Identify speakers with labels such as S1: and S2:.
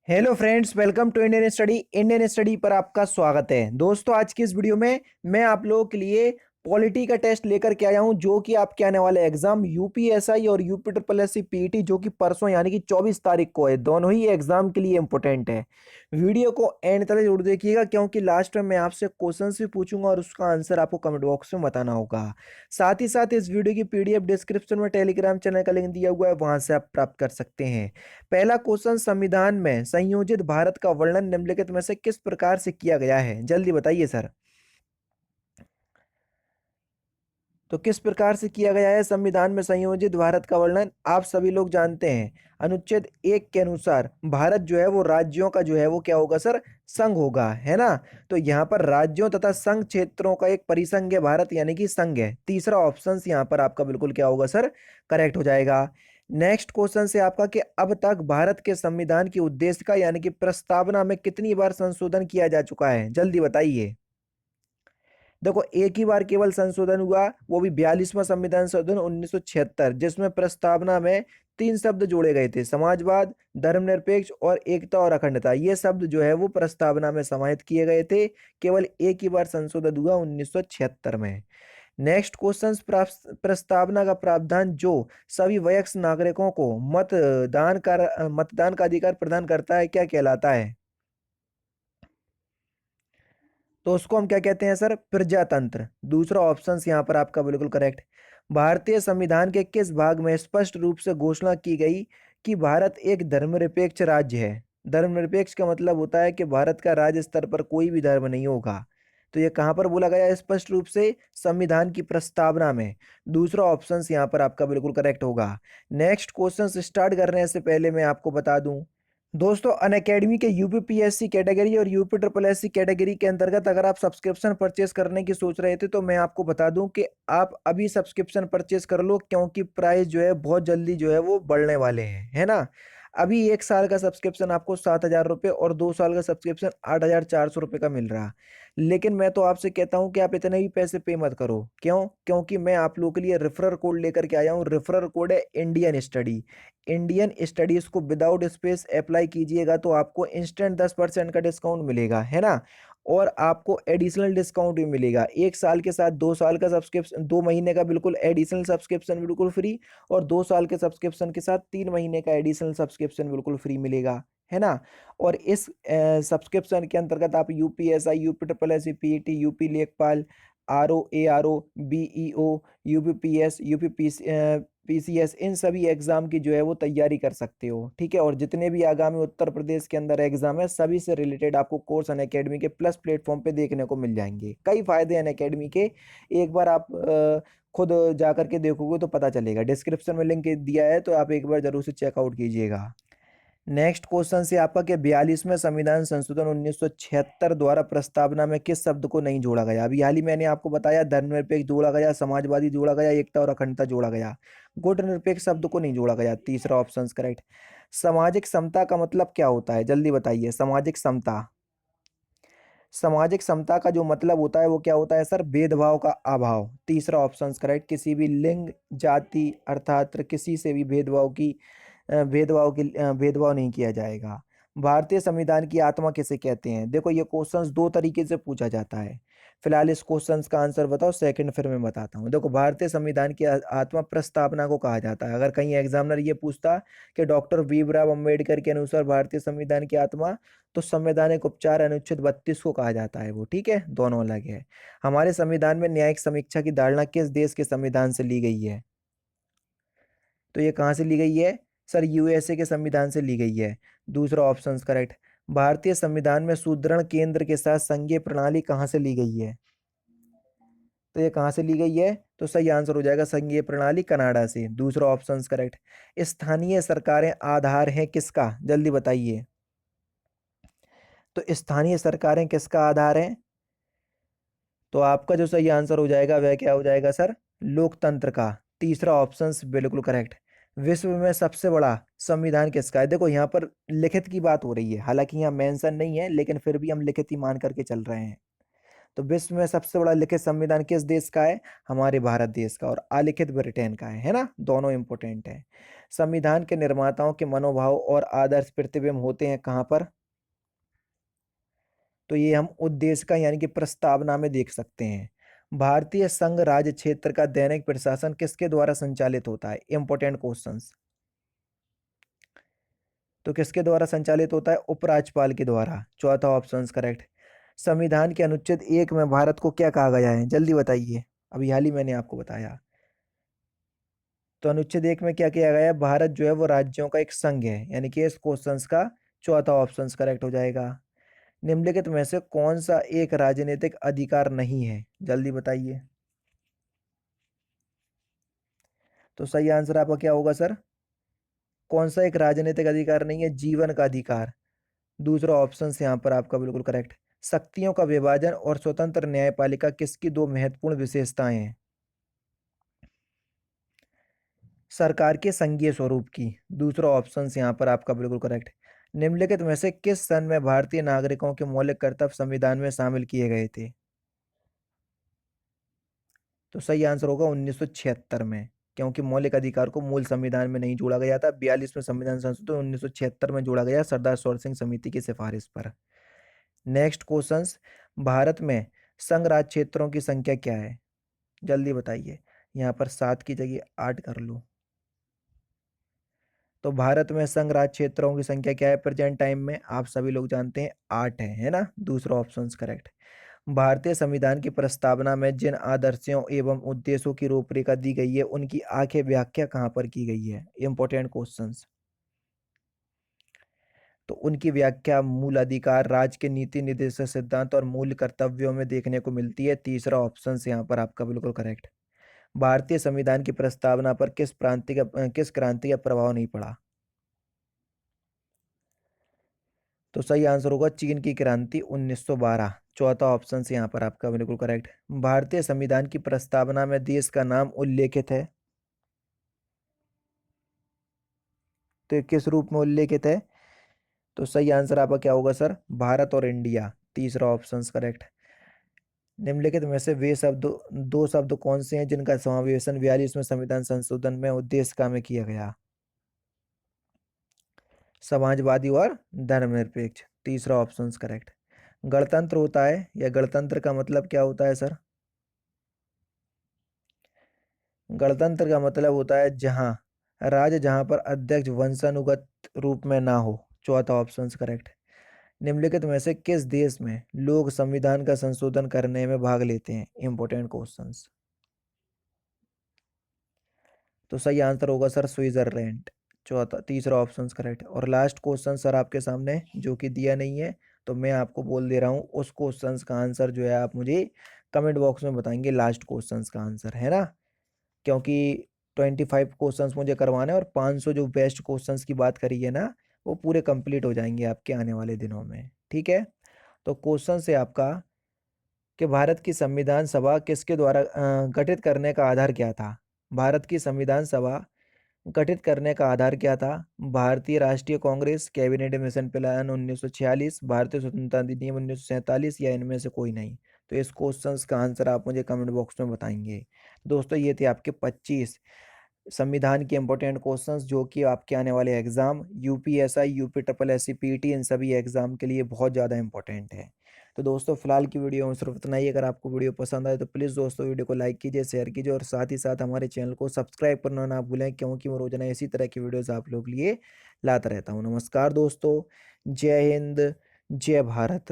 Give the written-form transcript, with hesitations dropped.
S1: Hello friends, welcome to Indian study पर आपका स्वागत है। दोस्तों, आज की इस वीडियो में मैं आप लोगों के लिए पॉलिटी का टेस्ट लेकर के आया हूं, जो कि आपके आने वाले एग्जाम यूपीएसआई और UP triple S C PET जो कि परसों यानी कि 24 तारीख को है। दोनों ही एग्जाम के लिए इंपॉर्टेंट है। वीडियो को एंड तक जरूर देखिएगा, क्योंकि लास्ट में मैं आपसे क्वेश्चन भी पूछूंगा और उसका आंसर आपको कमेंट बॉक्स में बताना होगा। साथ ही साथ इस वीडियो की पीडीएफ डिस्क्रिप्शन में टेलीग्राम चैनल का लिंक दिया हुआ है, वहां से आप प्राप्त कर सकते हैं। पहला क्वेश्चन, संविधान में संयोजित भारत का वर्णन निम्नलिखित में से किस प्रकार से किया गया है? जल्दी बताइए सर। तो किस प्रकार से किया गया है संविधान में संयोजित भारत का वर्णन? आप सभी लोग जानते हैं, अनुच्छेद 1 के अनुसार भारत जो है वो राज्यों का जो है वो क्या होगा सर? संघ होगा, है ना। तो यहाँ पर राज्यों तथा संघ क्षेत्रों का एक परिसंघ है भारत, यानी कि संघ है। तीसरा ऑप्शन यहाँ पर आपका बिल्कुल क्या होगा सर? करेक्ट हो जाएगा। नेक्स्ट क्वेश्चन से आपका कि अब तक भारत के संविधान की उद्देश्य का यानी कि प्रस्तावना में कितनी बार संशोधन किया जा चुका है? जल्दी बताइए। देखो, एक ही बार केवल संशोधन हुआ, वो भी 42वां संविधान संशोधन 1976, जिसमें प्रस्तावना में 3 शब्द जोड़े गए थे: समाजवाद, धर्मनिरपेक्ष और एकता और अखंडता। ये शब्द जो है वो प्रस्तावना में समाहित किए गए थे। केवल एक ही बार संशोधन हुआ 1976 में। नेक्स्ट क्वेश्चन, प्रस्तावना का प्रावधान जो सभी वयस्क नागरिकों को मतदान का अधिकार प्रदान करता है, क्या कहलाता है? तो उसको हम क्या कहते हैं सर? प्रजातंत्र। दूसरा ऑप्शन यहाँ पर आपका बिल्कुल करेक्ट। भारतीय संविधान के किस भाग में स्पष्ट रूप से घोषणा की गई कि भारत एक धर्मनिरपेक्ष राज्य है? धर्मनिरपेक्ष का मतलब होता है कि भारत का राज्य स्तर पर कोई भी धर्म नहीं होगा। तो ये कहाँ पर बोला गया है स्पष्ट रूप से? संविधान की प्रस्तावना में। दूसरा ऑप्शन यहाँ पर आपका बिल्कुल करेक्ट होगा। नेक्स्ट क्वेश्चन स्टार्ट करने से पहले मैं आपको बता दूं, दोस्तों, अनअकैडमी के यूपीपीएससी कैटेगरी और यूपी ट्रिपल एससी कैटेगरी के अंतर्गत अगर आप सब्सक्रिप्शन परचेस करने की सोच रहे थे, तो मैं आपको बता दूं कि आप अभी सब्सक्रिप्शन परचेस कर लो, क्योंकि प्राइस जो है बहुत जल्दी जो है वो बढ़ने वाले हैं, है ना। अभी 1 साल का सब्सक्रिप्शन आपको 7,000 रुपये और 2 साल का सब्सक्रिप्शन 8,400 रुपये का मिल रहा। लेकिन मैं तो आपसे कहता हूं कि आप इतने ही पैसे पे मत करो। क्यों? क्योंकि मैं आप लोगों के लिए रेफरल कोड लेकर के आया हूँ। रेफरल कोड है इंडियन स्टडी। इंडियन स्टडीज को विदाउट स्पेस अप्लाई कीजिएगा तो आपको इंस्टेंट 10% का डिस्काउंट मिलेगा, है ना। और आपको एडिशनल डिस्काउंट भी मिलेगा 1 साल के साथ। 2 साल का सब्सक्रिप्शन, 2 महीने का बिल्कुल एडिशनल सब्सक्रिप्शन बिल्कुल फ्री, और 2 साल के सब्सक्रिप्शन के साथ 3 महीने का एडिशनल सब्सक्रिप्शन बिल्कुल फ्री मिलेगा, है ना। और इस सब्सक्रिप्शन के अंतर्गत आप UPSI, UP triple S, PET, UP लेखपाल, आरओ बीईओ, यूपीपीएस, पीसीएस, इन सभी एग्जाम की जो है वो तैयारी कर सकते हो, ठीक है। और जितने भी आगामी उत्तर प्रदेश के अंदर एग्जाम है, सभी से रिलेटेड आपको कोर्स अनअकैडमी के प्लस प्लेटफॉर्म पे देखने को मिल जाएंगे। कई फायदे अनअकैडमी के, एक बार आप खुद जा करके देखोगे तो पता चलेगा। डिस्क्रिप्शन में लिंक दिया है, तो आप एक बार जरूर से चेकआउट कीजिएगा। नेक्स्ट क्वेश्चन से आपका कि 42वें संविधान संशोधन 1976 द्वारा प्रस्तावना में किस शब्द को नहीं जोड़ा गया? अभी हाल ही मैंने आपको बताया, धर्मनिरपेक्ष जोड़ा गया, समाजवादी जोड़ा गया, एकता और अखंडता जोड़ा गया। गुट निरपेक्ष शब्द को नहीं जोड़ा गया। तीसरा ऑप्शन करेक्ट। सामाजिक समता का मतलब क्या होता है? जल्दी बताइए। सामाजिक समता, सामाजिक समता का जो मतलब होता है वो क्या होता है सर? भेदभाव का अभाव। तीसरा ऑप्शन करेक्ट। किसी भी लिंग, जाति अर्थात किसी से भी भेदभाव नहीं किया जाएगा। भारतीय संविधान की आत्मा किसे कहते हैं? देखो, ये क्वेश्चंस 2 तरीके से पूछा जाता है। फिलहाल इस क्वेश्चंस का आंसर बताओ, सेकंड फिर मैं बताता हूँ। देखो, भारतीय संविधान की आत्मा प्रस्तावना को कहा जाता है। अगर कहीं एग्जामिनर ये पूछता कि डॉक्टर भीमराव अंबेडकर के अनुसार भारतीय संविधान की आत्मा, तो संवैधानिक उपचार अनुच्छेद 32 को कहा जाता है वो, ठीक है। दोनों अलग है। हमारे संविधान में न्यायिक समीक्षा की धारणा किस देश के संविधान से ली गई है? तो ये कहाँ से ली गई है सर? यूएसए के संविधान से ली गई है। दूसरा ऑप्शन करेक्ट। भारतीय संविधान में सुदृढ़ केंद्र के साथ संघीय प्रणाली कहाँ से ली गई है? तो ये कहाँ से ली गई है? तो सही आंसर हो जाएगा संघीय प्रणाली, कनाडा से। दूसरा ऑप्शन करेक्ट। स्थानीय सरकारें आधार हैं किसका? जल्दी बताइए। तो स्थानीय सरकारें किसका आधार है? तो आपका जो सही आंसर हो जाएगा वह क्या हो जाएगा सर? लोकतंत्र का। तीसरा ऑप्शन बिल्कुल करेक्ट। विश्व में सबसे बड़ा संविधान किसका है? देखो, यहाँ पर लिखित की बात हो रही है, हालांकि यहाँ मेंशन नहीं है, लेकिन फिर भी हम लिखित ही मान करके चल रहे हैं। तो विश्व में सबसे बड़ा लिखित संविधान किस देश का है? हमारे भारत देश का। और अलिखित ब्रिटेन का है ना, दोनों इंपॉर्टेंट है। संविधान के निर्माताओं के मनोभाव और आदर्श प्रतिबिंब होते हैं कहाँ पर? तो ये हम उद्देश्य का यानी कि प्रस्तावना में देख सकते हैं। भारतीय संघ राज्य क्षेत्र का दैनिक प्रशासन किसके द्वारा संचालित होता है? Important questions. तो किसके द्वारा संचालित होता है? उपराज्यपाल के द्वारा। चौथा ऑप्शन करेक्ट। संविधान के अनुच्छेद 1 में भारत को क्या कहा गया है? जल्दी बताइए, अभी हाल ही मैंने आपको बताया। तो अनुच्छेद 1 में क्या किया गया है? भारत जो है वो राज्यों का एक संघ है, यानी कि इस क्वेश्चन का चौथा ऑप्शन करेक्ट हो जाएगा। निम्नलिखित में से कौन सा एक राजनीतिक अधिकार नहीं है? जल्दी बताइए। तो सही आंसर आपका क्या होगा सर? कौन सा एक राजनीतिक अधिकार नहीं है? जीवन का अधिकार। दूसरा ऑप्शन यहाँ पर आपका बिल्कुल करेक्ट। शक्तियों का विभाजन और स्वतंत्र न्यायपालिका किसकी दो महत्वपूर्ण विशेषताएं हैं? सरकार के संघीय स्वरूप की। दूसरा ऑप्शन यहाँ पर आपका बिल्कुल करेक्ट। निम्नलिखित में से किस सन में भारतीय नागरिकों के मौलिक कर्तव्य संविधान में शामिल किए गए थे? तो सही आंसर होगा 1976 में, क्योंकि मौलिक अधिकार को मूल संविधान में नहीं जोड़ा गया था। 42वें संविधान संशोधन 1976 में जोड़ा गया सरदार सौर सिंह समिति की सिफारिश पर। नेक्स्ट क्वेश्चन, भारत में संघ राज्य क्षेत्रों की संख्या क्या है? जल्दी बताइए। यहाँ पर 7 की जगह 8 कर लो। तो भारत में संघ राज्य क्षेत्रों की संख्या क्या है प्रेजेंट टाइम में? आप सभी लोग जानते हैं 8 है ना। दूसरा ऑप्शन करेक्ट। भारतीय संविधान की प्रस्तावना में जिन आदर्शों एवं उद्देश्यों की रूपरेखा दी गई है उनकी आगे व्याख्या कहाँ पर की गई है? Important questions. तो उनकी व्याख्या मूल अधिकार, राज्य के नीति निर्देशक सिद्धांत और मूल कर्तव्यों में देखने को मिलती है। तीसरा ऑप्शन यहाँ पर आपका बिल्कुल करेक्ट। भारतीय संविधान की प्रस्तावना पर किस क्रांति का प्रभाव नहीं पड़ा? तो सही आंसर होगा चीन की क्रांति 1912। चौथा ऑप्शन से यहाँ पर आपका बिल्कुल करेक्ट। भारतीय संविधान की प्रस्तावना में देश का नाम उल्लेखित है, तो किस रूप में उल्लेखित है? तो सही आंसर आपका क्या होगा सर? भारत और इंडिया। तीसरा ऑप्शन करेक्ट। निम्नलिखित में से वे शब्द, दो शब्द कौन से हैं जिनका समावेशन 42वें संविधान संशोधन में उद्देश्य का में किया गया? समाजवादी और धर्मनिरपेक्ष। तीसरा ऑप्शन करेक्ट। गणतंत्र होता है, या गणतंत्र का मतलब क्या होता है सर? गणतंत्र का मतलब होता है जहां पर अध्यक्ष वंशानुगत रूप में ना हो। चौथा ऑप्शन करेक्ट। निम्नलिखित में से किस देश में लोग संविधान का संशोधन करने में भाग लेते हैं? Important questions. तो सही आंसर होगा सर स्विट्जरलैंड। चौथा तीसरा ऑप्शन करेक्ट। और लास्ट क्वेश्चन सर आपके सामने जो कि दिया नहीं है, तो मैं आपको बोल दे रहा हूँ उस क्वेश्चन का आंसर जो है आप मुझे कमेंट बॉक्स में बताएंगे। लास्ट क्वेश्चन का आंसर है ना, क्योंकि 25 क्वेश्चंस मुझे करवाने हैं और 500 जो बेस्ट क्वेश्चंस की बात करी है ना, वो पूरे कंप्लीट हो जाएंगे आपके आने वाले दिनों में। ठीक है, तो क्वेश्चन से आपका कि भारत की संविधान सभा किसके द्वारा गठित करने का आधार क्या था? भारत की संविधान सभा गठित करने का आधार क्या था? भारतीय राष्ट्रीय कांग्रेस, कैबिनेट मिशन प्लान 1946, भारतीय स्वतंत्रता अधिनियम 1947, या इनमें से कोई नहीं? तो इस क्वेश्चंस का आंसर आप मुझे कमेंट बॉक्स में बताएंगे। दोस्तों ये थे आपके 25 संविधान के इंपॉर्टेंट क्वेश्चंस जो कि आपके आने वाले exam UPSI, UP triple SC, PT, इन सभी एग्जाम के लिए बहुत ज़्यादा इंपॉर्टेंट है। तो दोस्तों फिलहाल की वीडियो में सिर्फ इतना ही। अगर आपको वीडियो पसंद आए तो प्लीज़ दोस्तों वीडियो को लाइक कीजिए, शेयर कीजिए और साथ ही साथ हमारे चैनल को सब्सक्राइब करना ना भूलें, क्योंकि मैं रोजाना इसी तरह की वीडियोज़ आप लोग लिए लाता रहता हूँ। नमस्कार दोस्तों, जय हिंद, जय भारत।